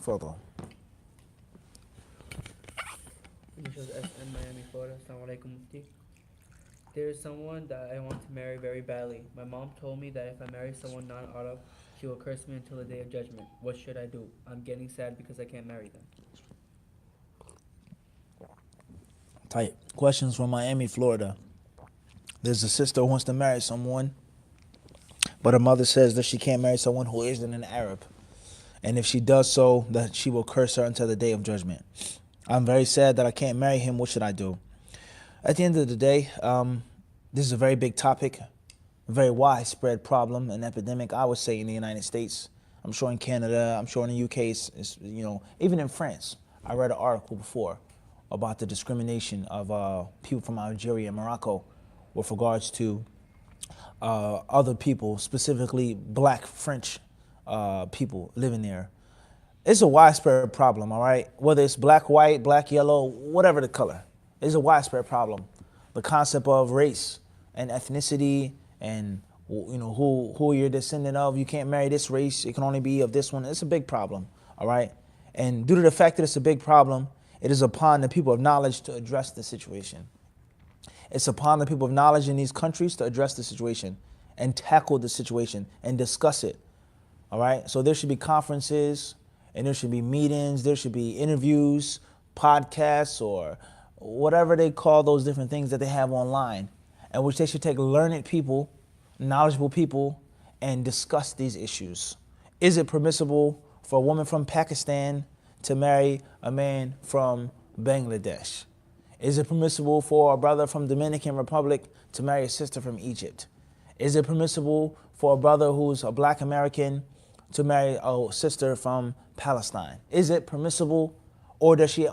Further. Initials SN Miami, Florida. Assalamu alaikum mufti. There is someone that I want to marry very badly. My mom told me that if I marry someone non-Arab, she will curse me until the day of judgment. What should I do? I'm getting sad because I can't marry them. Type questions from Miami, Florida. There's a sister who wants to marry someone, but her mother says that she can't marry someone who isn't an Arab. And if she does so, that she will curse her until the day of judgment. I'm very sad that I can't marry him. What should I do? At the end of the day, this is a very big topic, a very widespread problem, an epidemic, I would say, in the United States. I'm sure in Canada, I'm sure in the UK, even in France. I read an article before about the discrimination of people from Algeria and Morocco with regards to other people, specifically black French people living there. It's a widespread problem, all right? Whether it's black, white, black, yellow, whatever the color. It's a widespread problem. The concept of race and ethnicity and who you're descendant of. You can't marry this race. It can only be of this one. It's a big problem, all right? And due to the fact that it's a big problem, it is upon the people of knowledge to address the situation. It's upon the people of knowledge in these countries to address the situation and tackle the situation and discuss it, all right? So there should be conferences and there should be meetings. There should be interviews, podcasts, or whatever they call those different things that they have online, in which they should take learned people, knowledgeable people, and discuss these issues. Is it permissible for a woman from Pakistan to marry a man from Bangladesh? Is it permissible for a brother from Dominican Republic to marry a sister from Egypt? Is it permissible for a brother who's a black American to marry a sister from Palestine? Is it permissible, or she can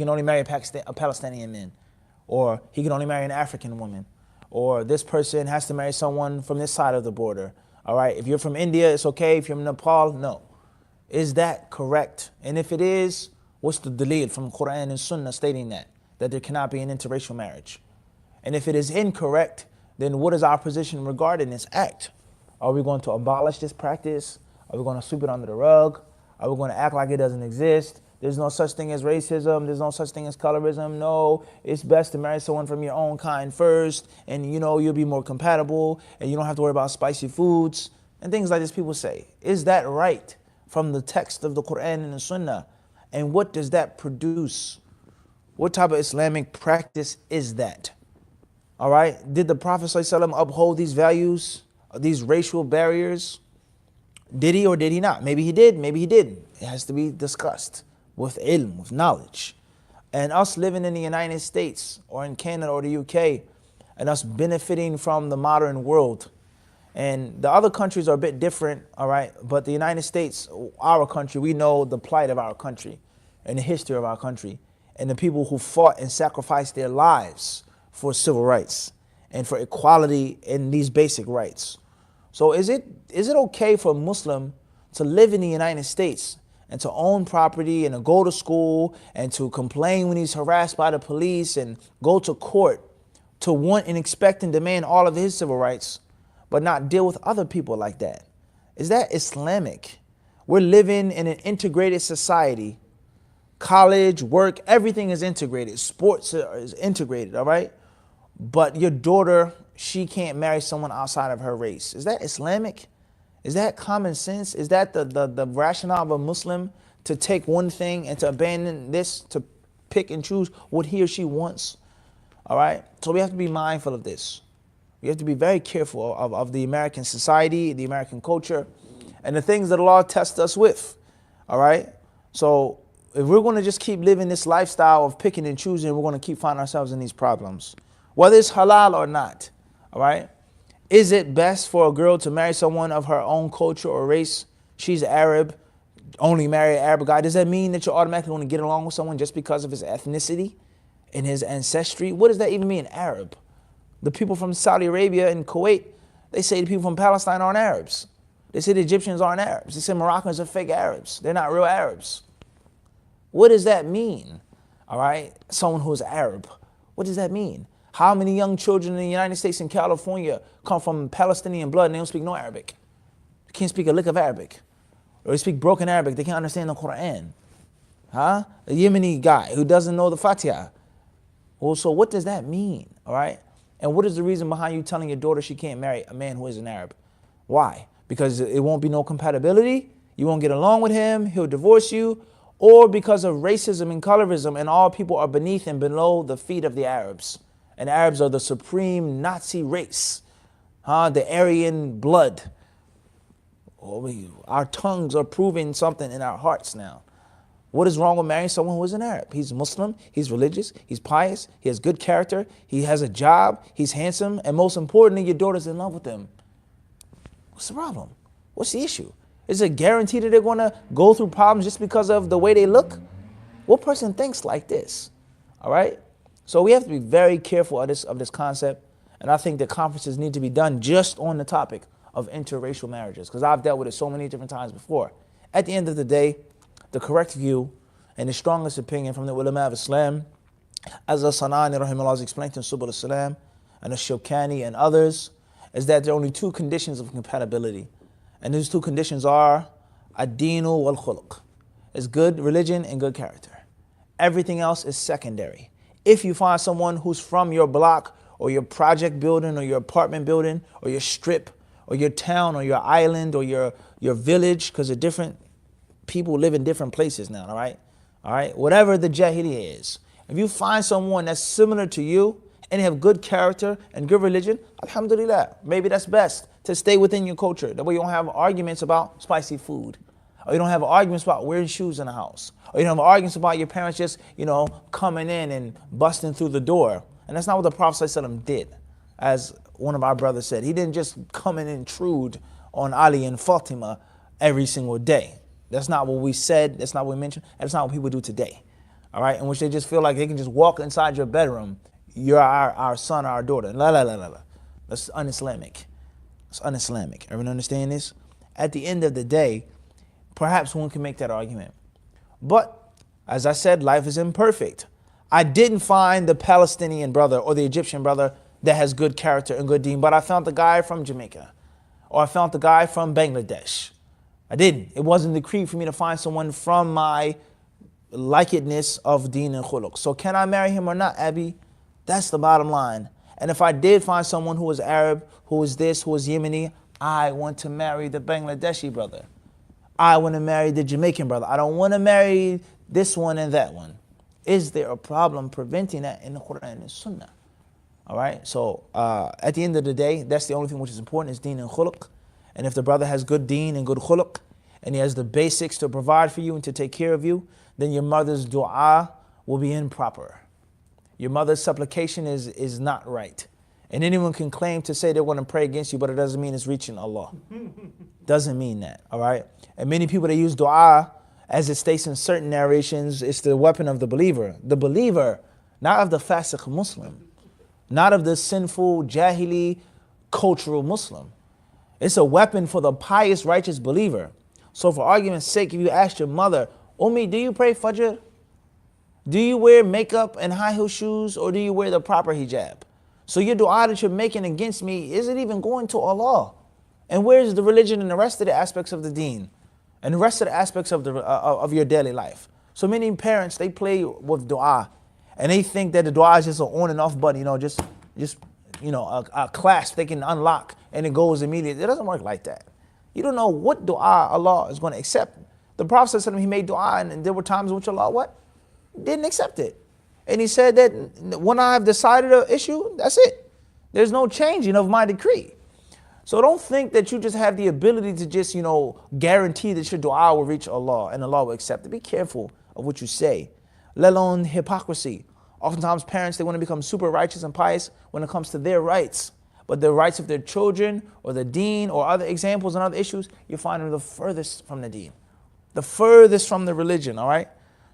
only marry a Palestinian man, or he can only marry an African woman, or this person has to marry someone from this side of the border? All right, if you're from India, it's okay. If you're from Nepal, no. Is that correct? And if it is, what's the dalil from Quran and Sunnah stating that there cannot be an interracial marriage? And if it is incorrect, then what is our position regarding this act? Are we going to abolish this practice? Are we going to sweep it under the rug? Are we going to act like it doesn't exist? There's no such thing as racism. There's no such thing as colorism. No, it's best to marry someone from your own kind first, and you'll be more compatible, and you don't have to worry about spicy foods and things like this. People say, is that right from the text of the Quran and the Sunnah? And what does that produce? What type of Islamic practice is that? All right. Did the Prophet ﷺ uphold these values, these racial barriers? Did he or did he not? Maybe he did, maybe he didn't. It has to be discussed with ilm, with knowledge. And us living in the United States or in Canada or the UK, and us benefiting from the modern world. And the other countries are a bit different, all right? But the United States, our country, we know the plight of our country and the history of our country and the people who fought and sacrificed their lives for civil rights and for equality in these basic rights. So is it okay for a Muslim to live in the United States and to own property and to go to school and to complain when he's harassed by the police and go to court to want and expect and demand all of his civil rights, but not deal with other people like that? Is that Islamic? We're living in an integrated society. College, work, everything is integrated. Sports is integrated, all right? But your daughter, she can't marry someone outside of her race. Is that Islamic? Is that common sense? Is that the rationale of a Muslim to take one thing and to abandon this, to pick and choose what he or she wants? All right? So we have to be mindful of this. We have to be very careful of the American society, the American culture, and the things that Allah tests us with. All right? So if we're going to just keep living this lifestyle of picking and choosing, we're going to keep finding ourselves in these problems, whether it's halal or not. All right? Is it best for a girl to marry someone of her own culture or race? She's Arab, only marry an Arab guy. Does that mean that you're automatically going to get along with someone just because of his ethnicity and his ancestry? What does that even mean, Arab? The people from Saudi Arabia and Kuwait, they say the people from Palestine aren't Arabs. They say the Egyptians aren't Arabs. They say Moroccans are fake Arabs. They're not real Arabs. What does that mean? All right? Someone who's Arab. What does that mean? How many young children in the United States and California come from Palestinian blood and they don't speak no Arabic? They can't speak a lick of Arabic. or they speak broken Arabic, they can't understand the Quran. Huh? A Yemeni guy who doesn't know the Fatiha. Well, so what does that mean? All right? And what is the reason behind you telling your daughter she can't marry a man who is an Arab? Why? Because it won't be no compatibility, you won't get along with him, he'll divorce you, or because of racism and colorism and all people are beneath and below the feet of the Arabs. And Arabs are the supreme Nazi race, the Aryan blood. Our tongues are proving something in our hearts now. What is wrong with marrying someone who is an Arab? He's Muslim, he's religious, he's pious, he has good character, he has a job, he's handsome, and most importantly, your daughter's in love with him. What's the problem? What's the issue? Is it guaranteed that they're going to go through problems just because of the way they look? What person thinks like this? All right? So we have to be very careful of this concept, and I think the conferences need to be done just on the topic of interracial marriages, because I've dealt with it so many different times before. At the end of the day, the correct view and the strongest opinion from the ulama of Islam, as As-Sanani rahimahullah has explained in Subul al-Salam, and Ash-Shawkani and others, is that there are only two conditions of compatibility. And those two conditions are ad-deenu wal-khuluq. It's good religion and good character. Everything else is secondary. If you find someone who's from your block or your project building or your apartment building or your strip or your town or your island or your village, because they're different, people live in different places now, all right? All right, whatever the jahiliyyah is. If you find someone that's similar to you and have good character and good religion, alhamdulillah, maybe that's best to stay within your culture. That way you don't have arguments about spicy food. Or you don't have arguments about wearing shoes in the house. Or you don't have arguments about your parents just, coming in and busting through the door. And that's not what the Prophet ﷺ did. As one of our brothers said, he didn't just come and intrude on Ali and Fatima every single day. That's not what we said. That's not what we mentioned. That's not what people do today. All right? In which they just feel like they can just walk inside your bedroom. You're our son or our daughter. La, la, la, la, la. That's un-Islamic. It's un-Islamic. Everyone understand this? At the end of the day, perhaps one can make that argument. But, as I said, life is imperfect. I didn't find the Palestinian brother or the Egyptian brother that has good character and good deen, but I found the guy from Jamaica. Or I found the guy from Bangladesh. I didn't. It wasn't decreed for me to find someone from my likedness of deen and khuluq. So can I marry him or not, Abby? That's the bottom line. And if I did find someone who was Arab, who was this, who was Yemeni, I want to marry the Bangladeshi brother. I want to marry the Jamaican brother. I don't want to marry this one and that one. Is there a problem preventing that in the Quran and Sunnah? All right. So at the end of the day, that's the only thing which is important is deen and khuluq. And if the brother has good deen and good khuluq, and he has the basics to provide for you and to take care of you, then your mother's dua will be improper. Your mother's supplication is not right. And anyone can claim to say they want to pray against you, but it doesn't mean it's reaching Allah. Doesn't mean that, all right? And many people, they use dua, as it states in certain narrations, it's the weapon of the believer. The believer, not of the fasiq Muslim, not of the sinful, jahili, cultural Muslim. It's a weapon for the pious, righteous believer. So for argument's sake, if you ask your mother, Ummi, do you pray Fajr? Do you wear makeup and high heel shoes, or do you wear the proper hijab? So your dua that you're making against me, is it even going to Allah? And where's the religion and the rest of the aspects of the deen? And the rest of the aspects of your daily life? So many parents, they play with dua, and they think that the dua is just an on and off button, a clasp they can unlock and it goes immediately. It doesn't work like that. You don't know what dua Allah is going to accept. The Prophet said he made dua, and there were times in which Allah what? Didn't accept it. And he said that when I have decided an issue, that's it. There's no changing of my decree. So don't think that you just have the ability to just, guarantee that your dua will reach Allah and Allah will accept it. Be careful of what you say, let alone hypocrisy. Oftentimes parents, they want to become super righteous and pious when it comes to their rights. But the rights of their children or the deen or other examples and other issues, you find them the furthest from the deen, the furthest from the religion, all right?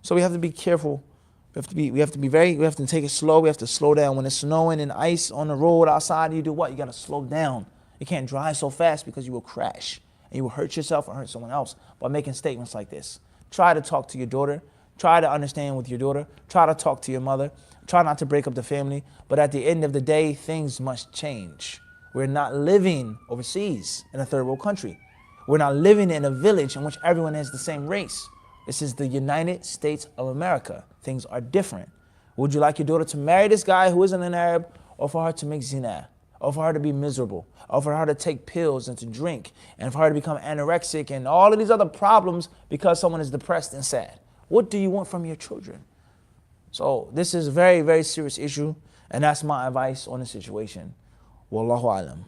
So we have to be careful. We have to take it slow. We have to slow down. When it's snowing and ice on the road outside, you do what? You got to slow down. You can't drive so fast because you will crash and you will hurt yourself or hurt someone else by making statements like this. Try to talk to your daughter. Try to understand with your daughter. Try to talk to your mother. Try not to break up the family. But at the end of the day, things must change. We're not living overseas in a third world country. We're not living in a village in which everyone is the same race. This is the United States of America. Things are different. Would you like your daughter to marry this guy who isn't an Arab, or for her to make zina, or for her to be miserable, or for her to take pills and to drink, and for her to become anorexic and all of these other problems because someone is depressed and sad? What do you want from your children? So this is a very, very serious issue, and that's my advice on the situation. Wallahu alam.